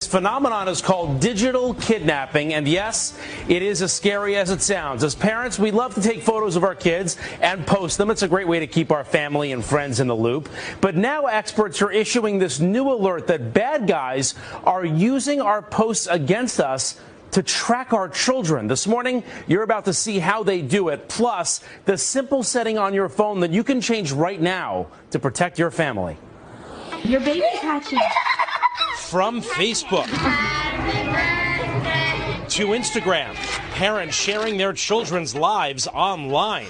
phenomenon is called digital kidnapping, and yes, it is as scary as it sounds. As parents, we love to take photos of our kids and post them. It's a great way to keep our family and friends in the loop. But now experts are issuing this new alert that bad guys are using our posts against us to track our children. This morning, you're about to see how they do it, plus the simple setting on your phone that you can change right now to protect your family. Your baby's hatching. From Facebook to Instagram, parents sharing their children's lives online.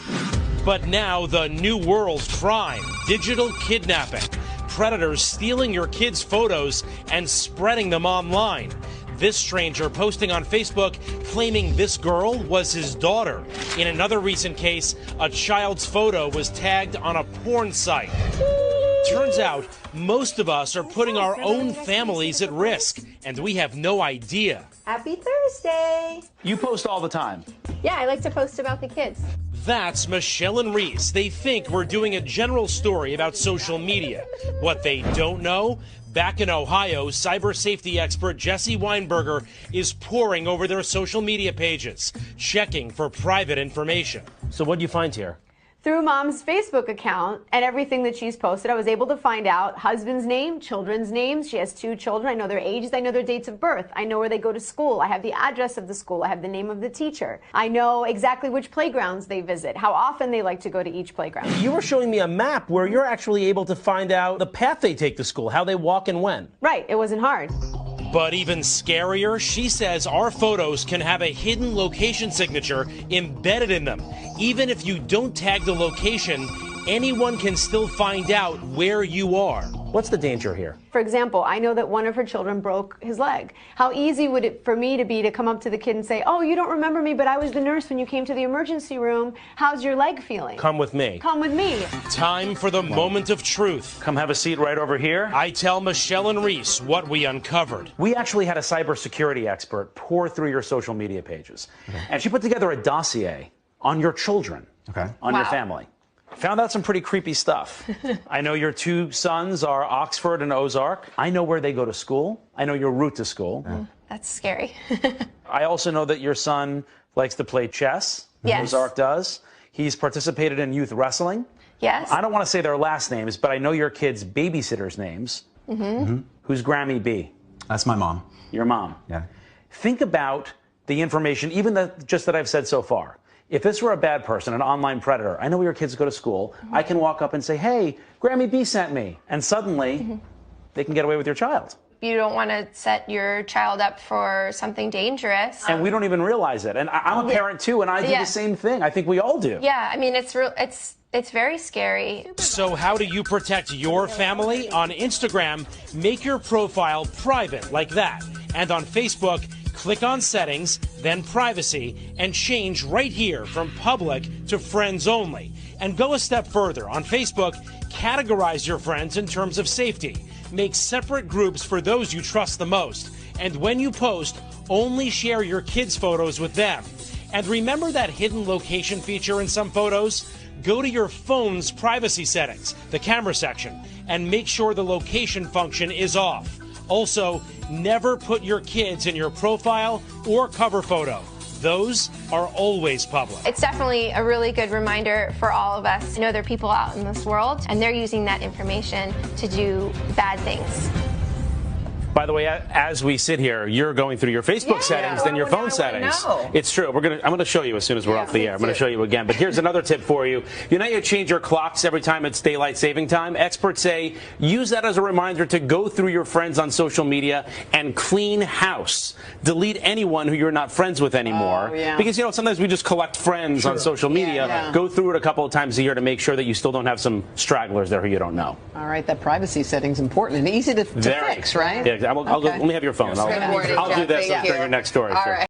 But now the new world crime, digital kidnapping. Predators stealing your kids' photos and spreading them online. This stranger posting on Facebook claiming this girl was his daughter. In another recent case, a child's photo was tagged on a porn site. Turns out, most of us are putting our own families at risk, and we have no idea. Happy Thursday. You post all the time. Yeah, I like to post about the kids. That's Michelle and Reese. They think we're doing a general story about social media. What they don't know, back in Ohio, cyber safety expert Jesse Weinberger is poring over their social media pages, checking for private information. So what do you find here? Through Mom's Facebook account and everything that she's posted, I was able to find out husband's name, children's names. She has 2 children. I know their ages. I know their dates of birth. I know where they go to school. I have the address of the school. I have the name of the teacher. I know exactly which playgrounds they visit, how often they like to go to each playground. You were showing me a map where you're actually able to find out the path they take to school, how they walk and when. Right. It wasn't hard. But even scarier, she says our photos can have a hidden location signature embedded in them. Even if you don't tag the location, anyone can still find out where you are. What's the danger here? For example, I know that one of her children broke his leg. How easy would it for me to be to come up to the kid and say, oh, you don't remember me, but I was the nurse when you came to the emergency room. How's your leg feeling? Come with me. Come with me. Time for the moment of truth. Come have a seat right over here. I tell Michelle and Reese what we uncovered. We actually had a cybersecurity expert pour through your social media pages. And she put together a dossier on your children, on your family. Found out some pretty creepy stuff. I know your 2 sons are Oxford and Ozark. I know where they go to school. I know your route to school. That's scary. I also know that your son likes to play chess. Yes. Ozark does. He's participated in youth wrestling. Yes. I don't want to say their last names, but I know your kids' babysitters' names. Who's Grammy B? That's my mom. Your mom. Yeah. Think about the information, even just that I've said so far. If this were a bad person, an online predator, I know where your kids go to school, I can walk up and say, hey, Grammy B sent me. And suddenly, they can get away with your child. You don't want to set your child up for something dangerous. And we don't even realize it. And I'm a parent too, and I do the same thing. I think we all do. Yeah, I mean, it's very scary. So how do you protect your family? On Instagram, make your profile private like that. And on Facebook, click on Settings, then Privacy, and change right here from public to friends only. And go a step further. On Facebook, categorize your friends in terms of safety. Make separate groups for those you trust the most. And when you post, only share your kids' photos with them. And remember that hidden location feature in some photos? Go to your phone's privacy settings, the camera section, and make sure the location function is off. Also, never put your kids in your profile or cover photo. Those are always public. It's definitely a really good reminder for all of us to know there are people out in this world, and they're using that information to do bad things. By the way, as we sit here, you're going through your Facebook settings, then your phone settings. It's true. I'm going to show you as soon as we're off the air. I'm going to show you again. But here's another tip for you. You know you change your clocks every time it's daylight saving time? Experts say use that as a reminder to go through your friends on social media and clean house. Delete anyone who you're not friends with anymore. Because, you know, sometimes we just collect friends on social media. Go through it a couple of times a year to make sure that you still don't have some stragglers there who you don't know. All right, that privacy setting's important and easy to fix, right? Yeah, let me have your phone. I'll do this during your next story. All right.